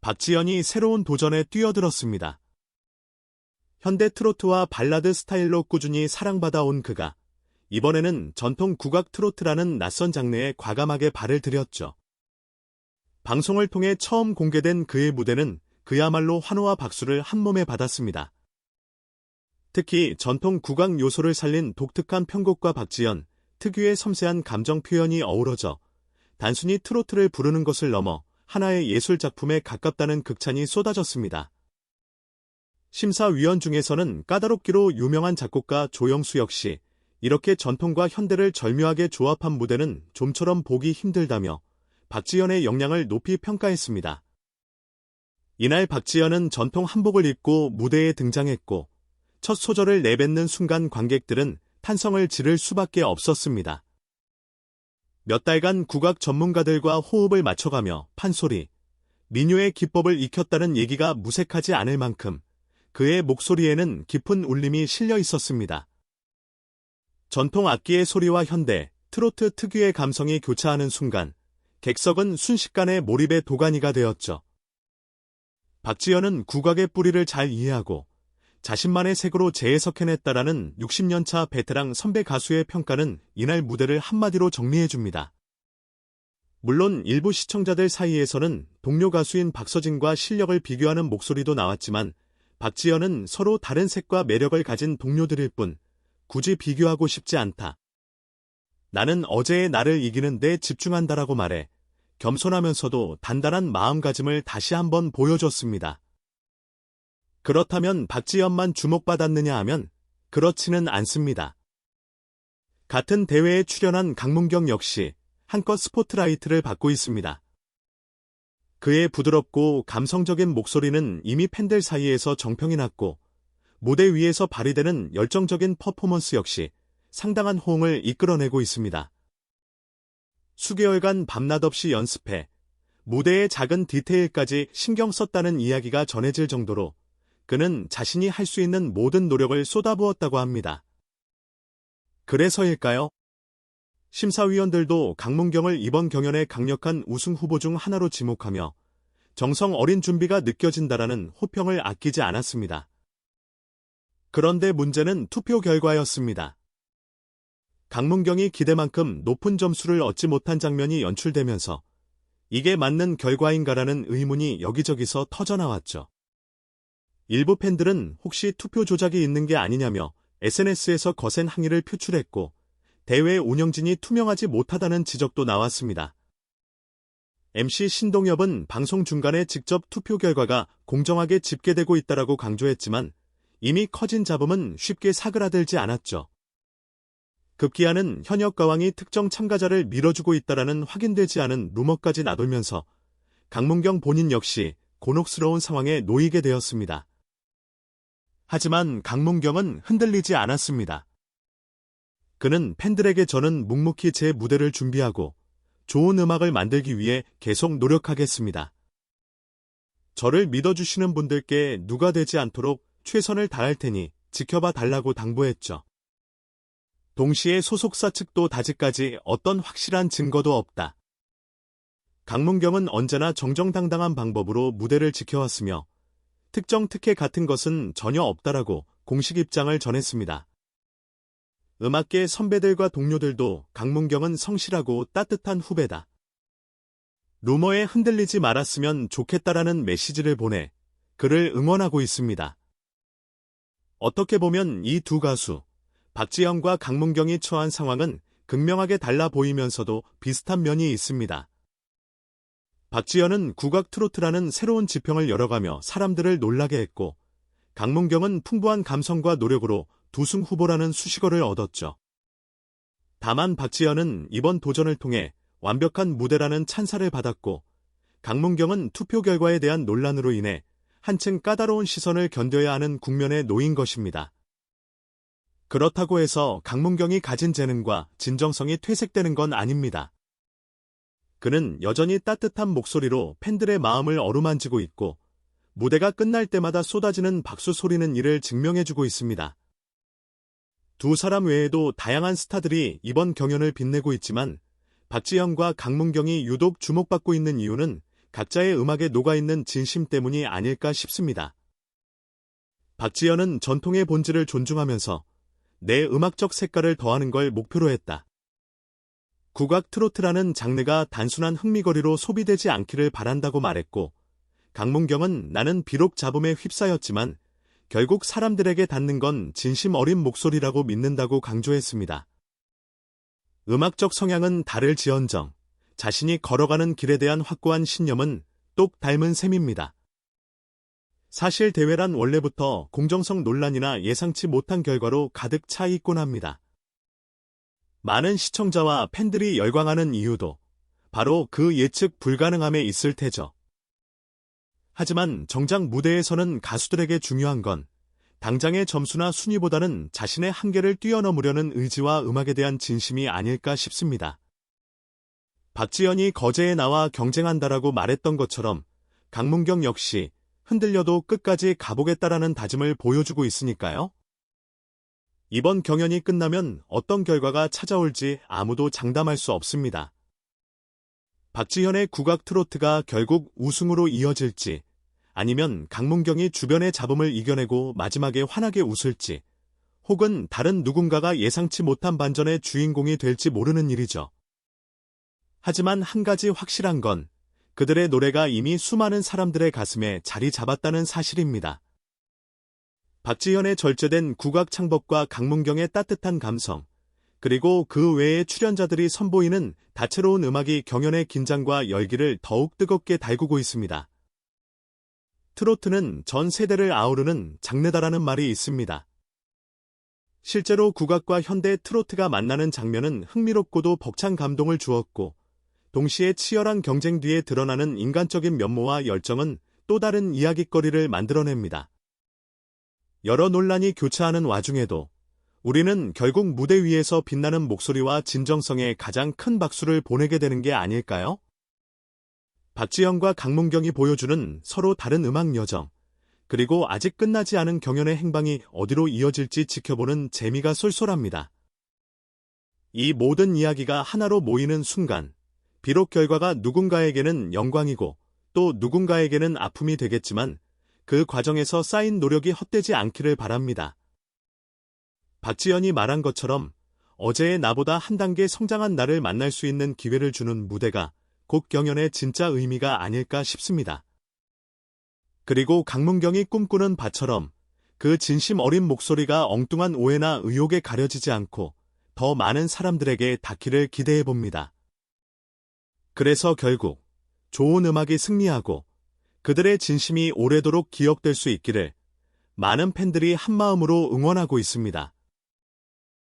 박지연이 새로운 도전에 뛰어들었습니다. 현대 트로트와 발라드 스타일로 꾸준히 사랑받아온 그가 이번에는 전통 국악 트로트라는 낯선 장르에 과감하게 발을 들였죠. 방송을 통해 처음 공개된 그의 무대는 그야말로 환호와 박수를 한몸에 받았습니다. 특히 전통 국악 요소를 살린 독특한 편곡과 박지연 특유의 섬세한 감정 표현이 어우러져 단순히 트로트를 부르는 것을 넘어 하나의 예술 작품에 가깝다는 극찬이 쏟아졌습니다. 심사위원 중에서는 까다롭기로 유명한 작곡가 조영수 역시 이렇게 전통과 현대를 절묘하게 조합한 무대는 좀처럼 보기 힘들다며 박지연의 역량을 높이 평가했습니다. 이날 박지연은 전통 한복을 입고 무대에 등장했고 첫 소절을 내뱉는 순간 관객들은 탄성을 지를 수밖에 없었습니다. 몇 달간 국악 전문가들과 호흡을 맞춰가며 판소리, 민요의 기법을 익혔다는 얘기가 무색하지 않을 만큼 그의 목소리에는 깊은 울림이 실려 있었습니다. 전통 악기의 소리와 현대, 트로트 특유의 감성이 교차하는 순간 객석은 순식간에 몰입의 도가니가 되었죠. 박지연은 국악의 뿌리를 잘 이해하고 자신만의 색으로 재해석해냈다라는 60년차 베테랑 선배 가수의 평가는 이날 무대를 한마디로 정리해줍니다. 물론 일부 시청자들 사이에서는 동료 가수인 박서진과 실력을 비교하는 목소리도 나왔지만 박지연은 서로 다른 색과 매력을 가진 동료들일 뿐 굳이 비교하고 싶지 않다. 나는 어제의 나를 이기는 데 집중한다라고 말해 겸손하면서도 단단한 마음가짐을 다시 한번 보여줬습니다. 그렇다면 박지연만 주목받았느냐 하면 그렇지는 않습니다. 같은 대회에 출연한 강문경 역시 한껏 스포트라이트를 받고 있습니다. 그의 부드럽고 감성적인 목소리는 이미 팬들 사이에서 정평이 났고 무대 위에서 발휘되는 열정적인 퍼포먼스 역시 상당한 호응을 이끌어내고 있습니다. 수개월간 밤낮 없이 연습해 무대의 작은 디테일까지 신경 썼다는 이야기가 전해질 정도로 그는 자신이 할 수 있는 모든 노력을 쏟아부었다고 합니다. 그래서일까요? 심사위원들도 강문경을 이번 경연의 강력한 우승 후보 중 하나로 지목하며 정성 어린 준비가 느껴진다라는 호평을 아끼지 않았습니다. 그런데 문제는 투표 결과였습니다. 강문경이 기대만큼 높은 점수를 얻지 못한 장면이 연출되면서 이게 맞는 결과인가라는 의문이 여기저기서 터져나왔죠. 일부 팬들은 혹시 투표 조작이 있는 게 아니냐며 SNS에서 거센 항의를 표출했고 대회 운영진이 투명하지 못하다는 지적도 나왔습니다. MC 신동엽은 방송 중간에 직접 투표 결과가 공정하게 집계되고 있다라고 강조했지만 이미 커진 잡음은 쉽게 사그라들지 않았죠. 급기야는 현역 가왕이 특정 참가자를 밀어주고 있다라는 확인되지 않은 루머까지 나돌면서 강문경 본인 역시 곤혹스러운 상황에 놓이게 되었습니다. 하지만 강문경은 흔들리지 않았습니다. 그는 팬들에게 저는 묵묵히 제 무대를 준비하고 좋은 음악을 만들기 위해 계속 노력하겠습니다. 저를 믿어주시는 분들께 누가 되지 않도록 최선을 다할 테니 지켜봐 달라고 당부했죠. 동시에 소속사 측도 다지까지 어떤 확실한 증거도 없다. 강문경은 언제나 정정당당한 방법으로 무대를 지켜왔으며 특정 특혜 같은 것은 전혀 없다라고 공식 입장을 전했습니다. 음악계 선배들과 동료들도 강문경은 성실하고 따뜻한 후배다. 루머에 흔들리지 말았으면 좋겠다라는 메시지를 보내 그를 응원하고 있습니다. 어떻게 보면 이 두 가수, 박지연과 강문경이 처한 상황은 극명하게 달라 보이면서도 비슷한 면이 있습니다. 박지연은 국악 트로트라는 새로운 지평을 열어가며 사람들을 놀라게 했고 강문경은 풍부한 감성과 노력으로 두승 후보라는 수식어를 얻었죠. 다만 박지연은 이번 도전을 통해 완벽한 무대라는 찬사를 받았고 강문경은 투표 결과에 대한 논란으로 인해 한층 까다로운 시선을 견뎌야 하는 국면에 놓인 것입니다. 그렇다고 해서 강문경이 가진 재능과 진정성이 퇴색되는 건 아닙니다. 그는 여전히 따뜻한 목소리로 팬들의 마음을 어루만지고 있고 무대가 끝날 때마다 쏟아지는 박수 소리는 이를 증명해주고 있습니다. 두 사람 외에도 다양한 스타들이 이번 경연을 빛내고 있지만 박지연과 강문경이 유독 주목받고 있는 이유는 각자의 음악에 녹아있는 진심 때문이 아닐까 싶습니다. 박지현은 전통의 본질을 존중하면서 내 음악적 색깔을 더하는 걸 목표로 했다. 국악 트로트라는 장르가 단순한 흥미거리로 소비되지 않기를 바란다고 말했고, 강문경은 나는 비록 잡음에 휩싸였지만 결국 사람들에게 닿는 건 진심 어린 목소리라고 믿는다고 강조했습니다. 음악적 성향은 다를지언정 자신이 걸어가는 길에 대한 확고한 신념은 똑 닮은 셈입니다. 사실 대회란 원래부터 공정성 논란이나 예상치 못한 결과로 가득 차 있곤 합니다. 많은 시청자와 팬들이 열광하는 이유도 바로 그 예측 불가능함에 있을 테죠. 하지만 정작 무대에서는 가수들에게 중요한 건 당장의 점수나 순위보다는 자신의 한계를 뛰어넘으려는 의지와 음악에 대한 진심이 아닐까 싶습니다. 박지현이 거제에 나와 경쟁한다라고 말했던 것처럼 강문경 역시 흔들려도 끝까지 가보겠다라는 다짐을 보여주고 있으니까요. 이번 경연이 끝나면 어떤 결과가 찾아올지 아무도 장담할 수 없습니다. 박지현의 국악 트로트가 결국 우승으로 이어질지, 아니면 강문경이 주변의 잡음을 이겨내고 마지막에 환하게 웃을지, 혹은 다른 누군가가 예상치 못한 반전의 주인공이 될지 모르는 일이죠. 하지만 한 가지 확실한 건 그들의 노래가 이미 수많은 사람들의 가슴에 자리 잡았다는 사실입니다. 박지현의 절제된 국악 창법과 강문경의 따뜻한 감성, 그리고 그 외의 출연자들이 선보이는 다채로운 음악이 경연의 긴장과 열기를 더욱 뜨겁게 달구고 있습니다. 트로트는 전 세대를 아우르는 장르다라는 말이 있습니다. 실제로 국악과 현대 트로트가 만나는 장면은 흥미롭고도 벅찬 감동을 주었고, 동시에 치열한 경쟁 뒤에 드러나는 인간적인 면모와 열정은 또 다른 이야깃거리를 만들어냅니다. 여러 논란이 교차하는 와중에도 우리는 결국 무대 위에서 빛나는 목소리와 진정성에 가장 큰 박수를 보내게 되는 게 아닐까요? 박지현과 강문경이 보여주는 서로 다른 음악 여정, 그리고 아직 끝나지 않은 경연의 행방이 어디로 이어질지 지켜보는 재미가 쏠쏠합니다. 이 모든 이야기가 하나로 모이는 순간, 비록 결과가 누군가에게는 영광이고 또 누군가에게는 아픔이 되겠지만 그 과정에서 쌓인 노력이 헛되지 않기를 바랍니다. 박지현이 말한 것처럼 어제의 나보다 한 단계 성장한 나를 만날 수 있는 기회를 주는 무대가 곧 경연의 진짜 의미가 아닐까 싶습니다. 그리고 강문경이 꿈꾸는 바처럼 그 진심 어린 목소리가 엉뚱한 오해나 의혹에 가려지지 않고 더 많은 사람들에게 닿기를 기대해봅니다. 그래서 결국 좋은 음악이 승리하고 그들의 진심이 오래도록 기억될 수 있기를 많은 팬들이 한마음으로 응원하고 있습니다.